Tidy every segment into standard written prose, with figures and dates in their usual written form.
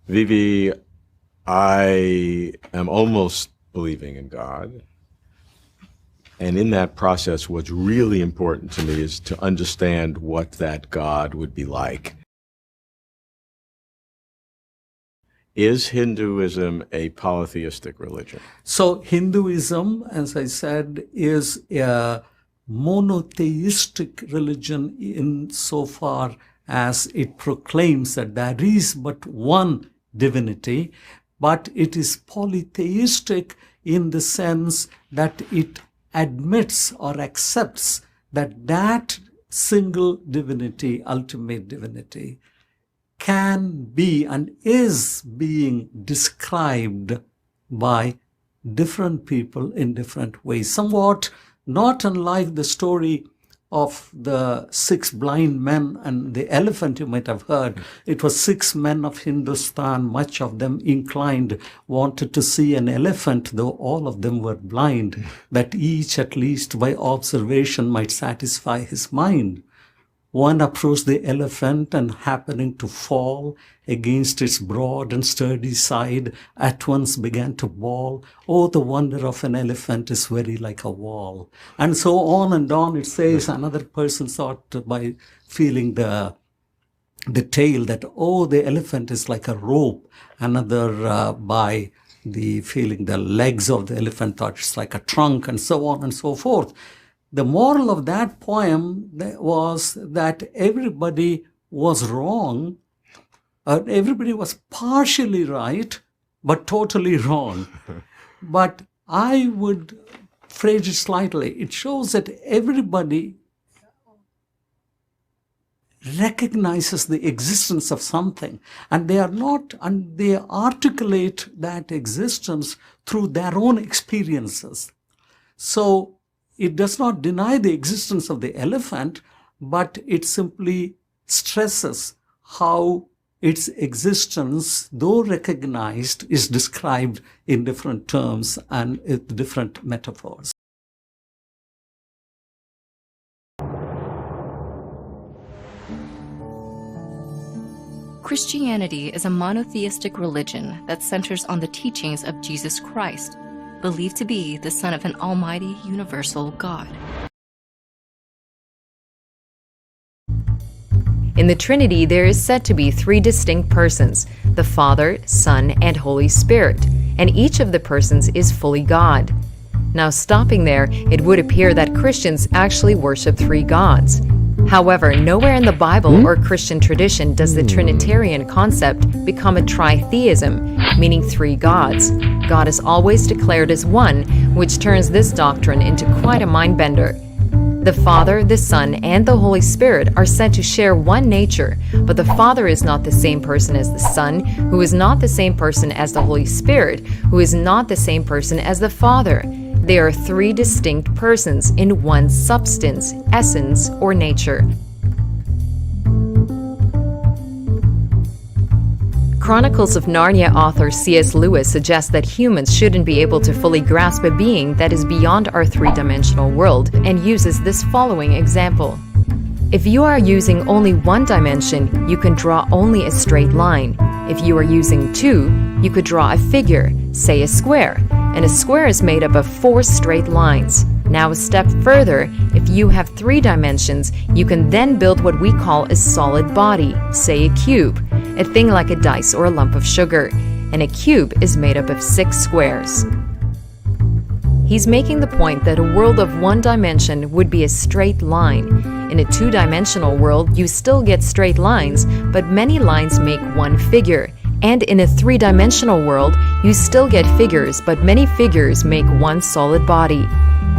Vivi, I am almost believing in God. And in that process, what's really important to me is to understand what that God would be like. Is Hinduism a polytheistic religion? So Hinduism, as I said, is a monotheistic religion insofar as it proclaims that there is but one divinity, but it is polytheistic in the sense that it admits or accepts that that single divinity, ultimate divinity, can be and is being described by different people in different ways. Somewhat not unlike the story of the 6 blind men and the elephant you might have heard. It was 6 men of Hindustan, much of them inclined, wanted to see an elephant, though all of them were blind, that each, at least by observation, might satisfy his mind. One approached the elephant and happening to fall against its broad and sturdy side, at once began to bawl, "Oh, the wonder of an elephant is very like a wall." And so on and on it says. Another person thought by feeling the tail that, "Oh, the elephant is like a rope." Another by the feeling the legs of the elephant thought it's like a trunk, and so on and so forth. The moral of that poem was that everybody was wrong, everybody was partially right, but totally wrong. But I would phrase it slightly. It shows that everybody recognizes the existence of something, and they articulate that existence through their own experiences. So it does not deny the existence of the elephant, but it simply stresses how its existence, though recognized, is described in different terms and with different metaphors. Christianity is a monotheistic religion that centers on the teachings of Jesus Christ, believed to be the Son of an almighty, universal God. In the Trinity, there is said to be 3 distinct persons, the Father, Son, and Holy Spirit, and each of the persons is fully God. Now, stopping there, it would appear that Christians actually worship 3 gods. However, nowhere in the Bible or Christian tradition does the Trinitarian concept become a tritheism, meaning 3 gods. God is always declared as one, which turns this doctrine into quite a mind-bender. The Father, the Son, and the Holy Spirit are said to share one nature, but the Father is not the same person as the Son, who is not the same person as the Holy Spirit, who is not the same person as the Father. They are 3 distinct persons in one substance, essence, or nature. Chronicles of Narnia author C.S. Lewis suggests that humans shouldn't be able to fully grasp a being that is beyond our 3-dimensional world, and uses this following example. If you are using only 1 dimension, you can draw only a straight line. If you are using 2, you could draw a figure, say a square, and a square is made up of 4 straight lines. Now a step further, if you have 3 dimensions, you can then build what we call a solid body, say a cube, a thing like a dice or a lump of sugar, and a cube is made up of 6 squares. He's making the point that a world of 1 dimension would be a straight line. In a 2-dimensional world, you still get straight lines, but many lines make one figure. And in a 3-dimensional world, you still get figures, but many figures make one solid body.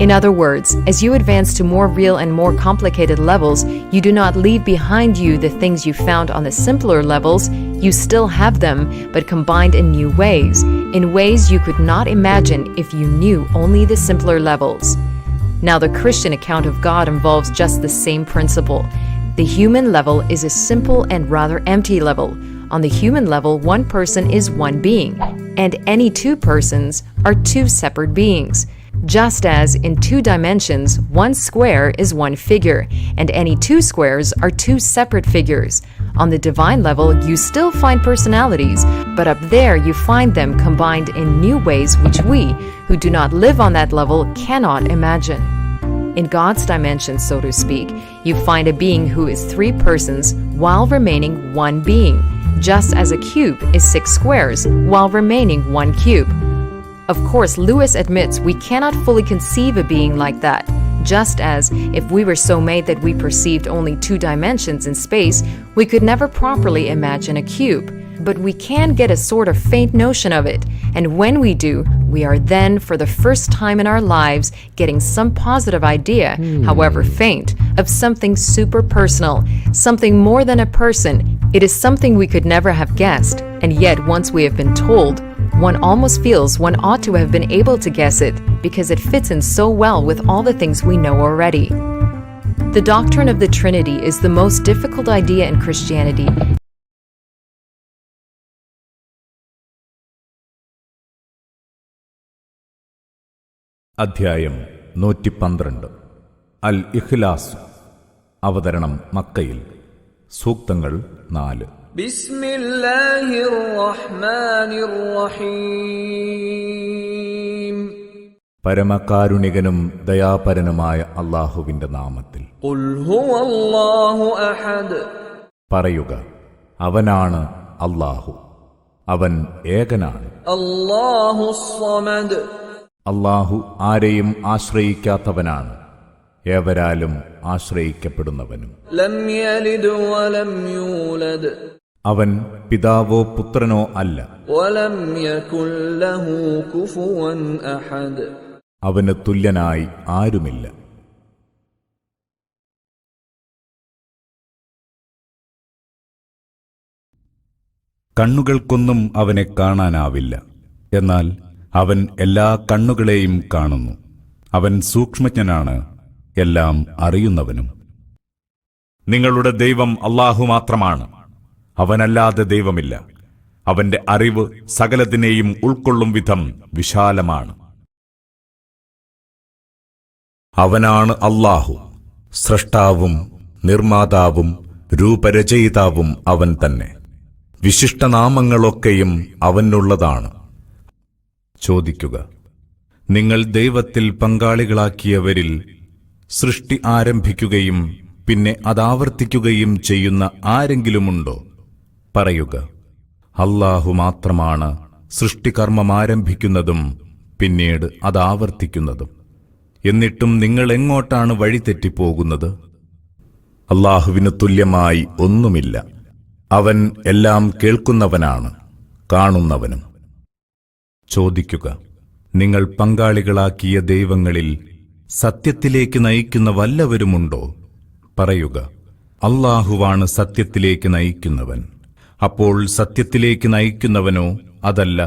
In other words, as you advance to more real and more complicated levels, you do not leave behind you the things you found on the simpler levels. You still have them, but combined in new ways, in ways you could not imagine if you knew only the simpler levels. Now, the Christian account of God involves just the same principle. The human level is a simple and rather empty level. On the human level, one person is one being, and any 2 persons are 2 separate beings. Just as in 2 dimensions, 1 square is 1 figure, and any 2 squares are 2 separate figures. On the divine level, you still find personalities, but up there you find them combined in new ways which we, who do not live on that level, cannot imagine. In God's dimension, so to speak, you find a being who is 3 persons while remaining 1 being, just as a cube is 6 squares while remaining 1 cube. Of course, Lewis admits we cannot fully conceive a being like that, just as if we were so made that we perceived only 2 dimensions in space, we could never properly imagine a cube. But we can get a sort of faint notion of it, and when we do, we are then, for the first time in our lives, getting some positive idea, however faint, of something super personal, something more than a person. It is something we could never have guessed, and yet once we have been told, one almost feels one ought to have been able to guess it, because it fits in so well with all the things we know already. The doctrine of the Trinity is the most difficult idea in Christianity. അധ്യായം 112 അൽ ഇഖ്ലാസ്. അവതരണം മക്കയിൽ. സൂക്തങ്ങൾ 4. ബിസ്മില്ലാഹിർ റഹ്മാനിർ റഹീം. പരമകാരുണികനും ദയാപരനുമായ അല്ലാഹുവിന്റെ നാമത്തിൽ. ഖുൽ ഹുവല്ലാഹു അഹദ്. പറയുക, അവനാണ് അല്ലാഹു, അവൻ ഏകനാണ്. അല്ലാഹുസ് സമദ്. അല്ലാഹു ആരെയും ആശ്രയിക്കാത്തവനാണ്, ഏവരാലും ആശ്രയിക്കപ്പെടുന്നവനും. ലം യലിദ് വലം യൂലദ്. അവൻ പിതാവോ പുത്രനോ അല്ല. വലം യകുൽ ലഹു കുഫുവൻ അഹദ്. അവന് തുല്യനായി ആരുമില്ല. കണ്ണുകൾക്കൊന്നും അവനെ കാണാനാവില്ല, എന്നാൽ അവൻ എല്ലാ കണ്ണുകളെയും കാണുന്നു. അവൻ സൂക്ഷ്മജ്ഞനാണ്, എല്ലാം അറിയുന്നവനും. നിങ്ങളുടെ ദൈവം അല്ലാഹു മാത്രമാണ്, അവനല്ലാതെ ദൈവമില്ല. അവന്റെ അറിവ് സകലതിനെയും ഉൾക്കൊള്ളും വിധം വിശാലമാണ്. അവനാണ് അല്ലാഹു, സ്രഷ്ടാവും നിർമ്മാതാവും രൂപരചയിതാവും അവൻ തന്നെ. വിശിഷ്ടനാമങ്ങളൊക്കെയും അവനുള്ളതാണ്. ചോദിക്കുക, നിങ്ങൾ ദൈവത്തിൽ പങ്കാളികളാക്കിയവരിൽ സൃഷ്ടി ആരംഭിക്കുകയും പിന്നെ അതാവർത്തിക്കുകയും ചെയ്യുന്ന ആരെങ്കിലുമുണ്ടോ? പറയുക, അല്ലാഹു മാത്രമാണ് സൃഷ്ടികർമ്മം ആരംഭിക്കുന്നതും പിന്നീട് അതാവർത്തിക്കുന്നതും. എന്നിട്ടും നിങ്ങൾ എങ്ങോട്ടാണ് വഴിതെറ്റിപ്പോകുന്നത്? അല്ലാഹുവിന് തുല്യമായി ഒന്നുമില്ല. അവൻ എല്ലാം കേൾക്കുന്നവനാണ്, കാണുന്നവനും. ചോദിക്കുക, നിങ്ങൾ പങ്കാളികളാക്കിയ ദൈവങ്ങളിൽ സത്യത്തിലേക്ക് നയിക്കുന്ന വല്ലവരുമുണ്ടോ? പറയുക, അല്ലാഹുവാണ് സത്യത്തിലേക്ക് നയിക്കുന്നവൻ. അപ്പോൾ സത്യത്തിലേക്ക് നയിക്കുന്നവനോ, അതല്ല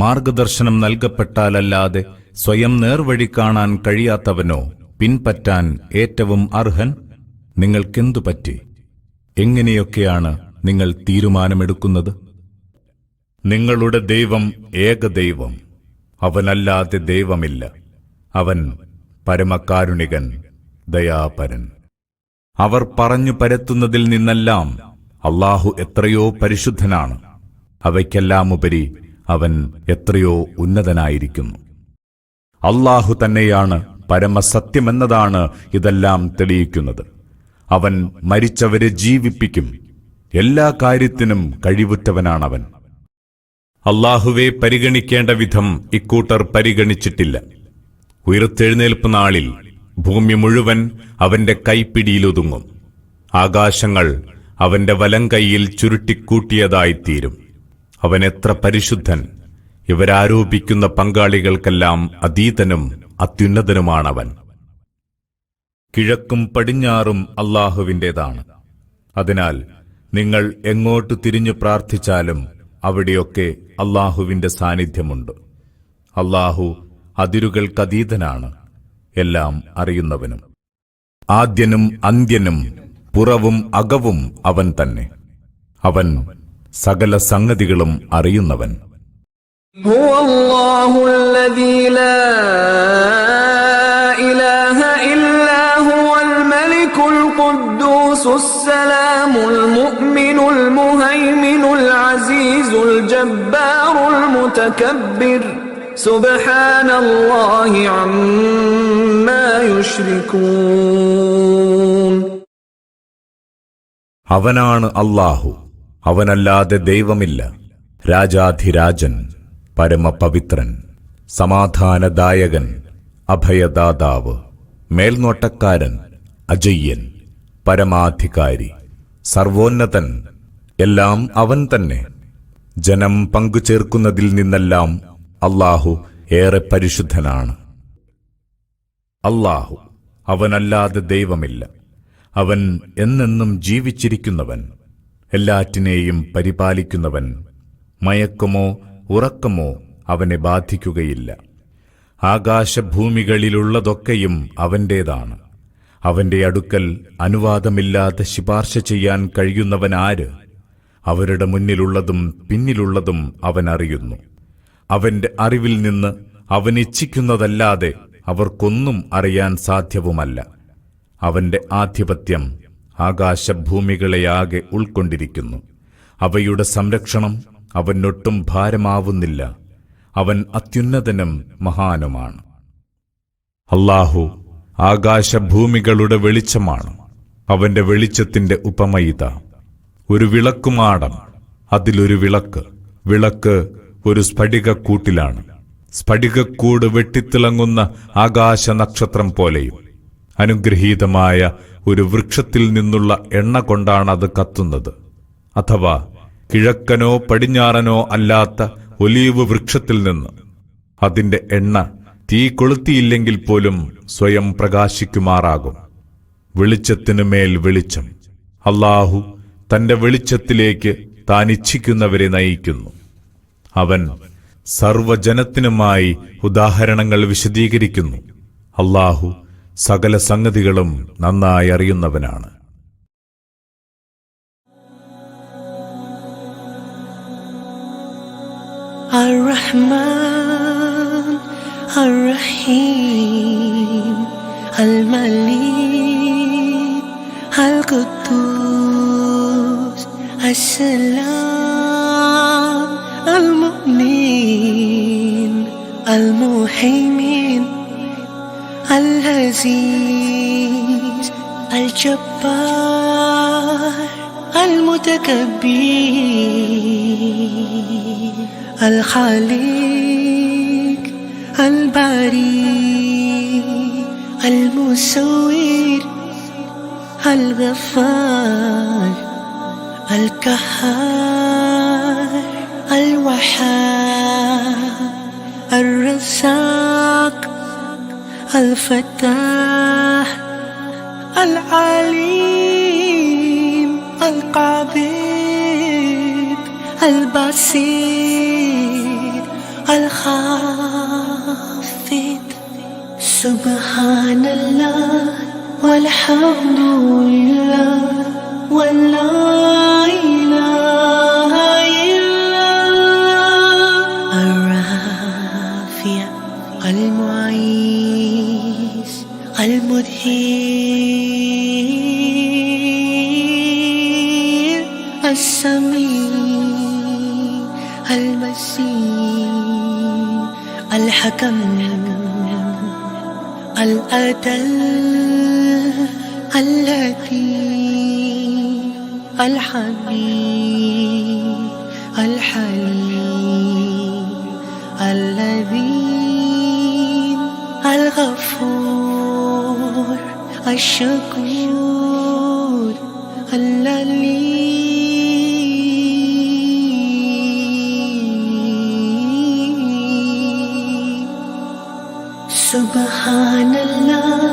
മാർഗദർശനം നൽകപ്പെട്ടാലല്ലാതെ സ്വയം നേർവഴി കാണാൻ കഴിയാത്തവനോ പിൻപറ്റാൻ ഏറ്റവും അർഹൻ? നിങ്ങൾക്കെന്തു പറ്റി? എങ്ങനെയൊക്കെയാണ് നിങ്ങൾ തീരുമാനമെടുക്കുന്നത്? നിങ്ങളുടെ ദൈവം ഏകദൈവം, അവനല്ലാതെ ദൈവമില്ല. അവൻ പരമകാരുണികൻ, ദയാപരൻ. അവർ പറഞ്ഞു പരത്തുന്നതിൽ നിന്നെല്ലാം അല്ലാഹു എത്രയോ പരിശുദ്ധനാണ്. അവയ്ക്കെല്ലാമുപരി അവൻ എത്രയോ ഉന്നതനായിരിക്കുന്നു. അല്ലാഹു തന്നെയാണ് പരമസത്യമെന്നതാണ് ഇതെല്ലാം തെളിയിക്കുന്നത്. അവൻ മരിച്ചവരെ ജീവിപ്പിക്കും. എല്ലാ കാര്യത്തിനും കഴിവുറ്റവനാണവൻ. അല്ലാഹുവെ പരിഗണിക്കേണ്ട വിധം ഇക്കൂട്ടർ പരിഗണിച്ചിട്ടില്ല. ഉയർത്തെഴുന്നേൽപ്പ് നാളിൽ ഭൂമി മുഴുവൻ അവന്റെ കൈപ്പിടിയിലൊതുങ്ങും. ആകാശങ്ങൾ അവന്റെ വലങ്കൈയിൽ ചുരുട്ടിക്കൂട്ടിയതായിത്തീരും. അവൻ എത്ര പരിശുദ്ധൻ! ഇവരാരോപിക്കുന്ന പങ്കാളികൾക്കെല്ലാം അതീതനും അത്യുന്നതനുമാണവൻ. കിഴക്കും പടിഞ്ഞാറും അല്ലാഹുവിന്റേതാണ്. അതിനാൽ നിങ്ങൾ എങ്ങോട്ട് തിരിഞ്ഞു പ്രാർത്ഥിച്ചാലും അവിടെയൊക്കെ അല്ലാഹുവിന്റെ സാന്നിധ്യമുണ്ട്. അല്ലാഹു അതിരുകൾക്കതീതനാണ്, എല്ലാം അറിയുന്നവനും. ആദ്യനും അന്ത്യനും പുറവും അകവും അവൻ തന്നെ. അവൻ സകല സംഗതികളും അറിയുന്നവൻ. ഹുവല്ലാഹു അല്ലദീ ലാ القدوس السلام المؤمن المهيمن العزيز الجبار المتكبر سبحان الله عما يشركون. അവനാണ് അല്ലാഹു, അവനല്ലാതെ ദൈവമില്ല. രാജാധിരാജൻ, പരമപവിത്രൻ, സമാധാനദായകൻ, അഭയദാതാവ്, മേൽനോട്ടക്കാരൻ, അജയ്യൻ, പരമാധികാരി, സർവോന്നതൻ, എല്ലാം അവൻ തന്നെ. ജനം പങ്കുചേർക്കുന്നതിൽ നിന്നെല്ലാം അല്ലാഹു ഏറെ പരിശുദ്ധനാണ്. അല്ലാഹു, അവനല്ലാതെ ദൈവമില്ല. അവൻ എന്നെന്നും ജീവിച്ചിരിക്കുന്നവൻ, എല്ലാറ്റിനെയും പരിപാലിക്കുന്നവൻ. മയക്കമോ ഉറക്കമോ അവനെ ബാധിക്കുകയില്ല. ആകാശഭൂമികളിലുള്ളതൊക്കെയും അവന്റേതാണ്. അവന്റെ അടുക്കൽ അനുവാദമില്ലാതെ ശുപാർശ ചെയ്യാൻ കഴിയുന്നവനാര്? അവരുടെ മുന്നിലുള്ളതും പിന്നിലുള്ളതും അവൻ അറിയുന്നു. അവന്റെ അറിവിൽ നിന്ന് അവനിച്ഛിക്കുന്നതല്ലാതെ അവർക്കൊന്നും അറിയാൻ സാധ്യവുമല്ല. അവന്റെ ആധിപത്യം ആകാശഭൂമികളെയാകെ ഉൾക്കൊണ്ടിരിക്കുന്നു. അവയുടെ സംരക്ഷണം അവനൊട്ടും ഭാരമാവുന്നില്ല. അവൻ അത്യുന്നതനും മഹാനുമാണ്. അല്ലാഹു ആകാശഭൂമികളുടെ വെളിച്ചമാണ്. അവന്റെ വെളിച്ചത്തിന്റെ ഉപമയിത ഒരു വിളക്കുമാടം, അതിലൊരു വിളക്ക്. വിളക്ക് ഒരു സ്ഫടികക്കൂട്ടിലാണ്. സ്ഫടികക്കൂട് വെട്ടിത്തിളങ്ങുന്ന ആകാശ നക്ഷത്രം പോലെയും. അനുഗ്രഹീതമായ ഒരു വൃക്ഷത്തിൽ നിന്നുള്ള എണ്ണ കൊണ്ടാണ് അത് കത്തുന്നത്. അഥവാ കിഴക്കനോ പടിഞ്ഞാറനോ അല്ലാത്ത ഒലീവ് വൃക്ഷത്തിൽ നിന്ന്. അതിന്റെ എണ്ണ തീ കൊളുത്തിയില്ലെങ്കിൽ പോലും സ്വയം പ്രകാശിക്കുമാറാകും. വെളിച്ചത്തിനുമേൽ വെളിച്ചം. അല്ലാഹു തന്റെ വെളിച്ചത്തിലേക്ക് താൻ ഇച്ഛിക്കുന്നവരെ നയിക്കുന്നു. അവൻ സർവജനത്തിനുമായി ഉദാഹരണങ്ങൾ വിശദീകരിക്കുന്നു. അല്ലാഹു സകല സംഗതികളും നന്നായി അറിയുന്നവനാണ്. الرحمن الرحيم الملك القدوس السلام المؤمن المهيمن العزيز الجبار المتكبر الخالق الباري المصور الغفار القهار الوهاب الرزاق الفتاح العليم القابض البصير الخافض. سبحان الله والحمد لله ولا إله إلا الله. الرافع المعيز المدهر السميع المسير الحكم العدل اللطيف الحبيب الحليم اللذين الغفور الشكور اللليم. سبحان الله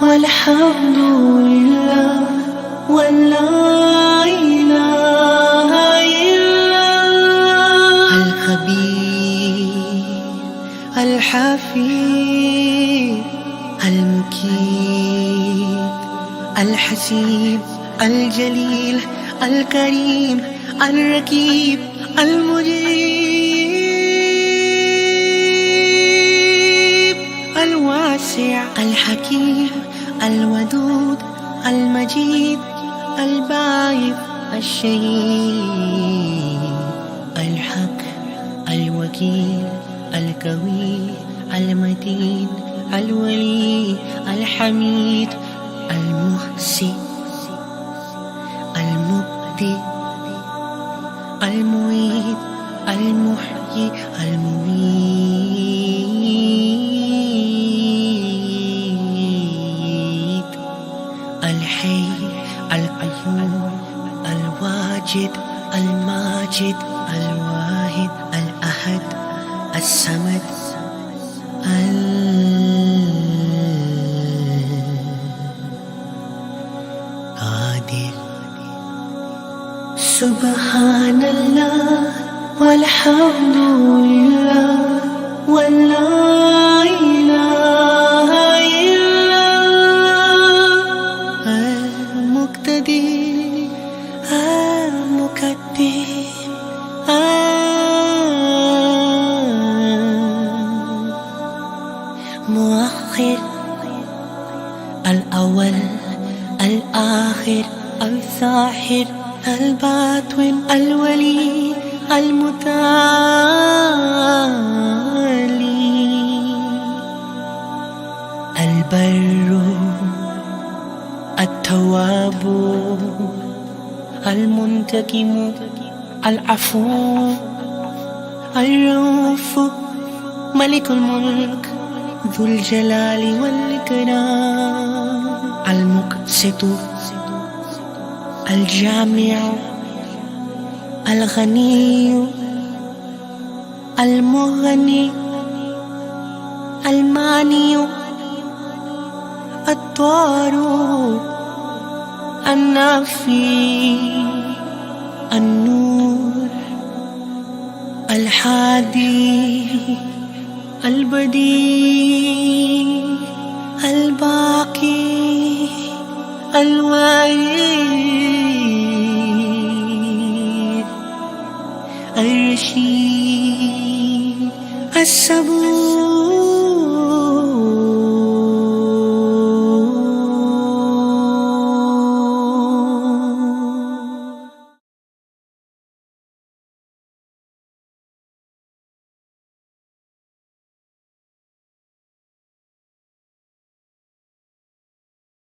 والحمد لله ولا إله إلا الله. الخبير الحفيظ المكيد الحسيب الجليل الكريم الرقيب المجيب الواسع الحكيم الودود المجيد الباعث الشهيد الحق الوكيل القوي المتين الولي الحميد المحسن المبدئ المعيد المحيي المميت الحي القيوم الواجد الماجد الواحد الأحد الصمد القادر سبحان الله والحمد لله ولا إله إلا الله المقتدر المقدم المؤخر الأول الآخر الظاهر الباطن الولي المتعالي البر التواب المنتقم العفو الرؤوف ملك الملك ذو الجلال والإكرام المقسط الجامع الغني المغني الماني الضار النافي النور الحادي البديع الباقي الوارث الرشيد الصبور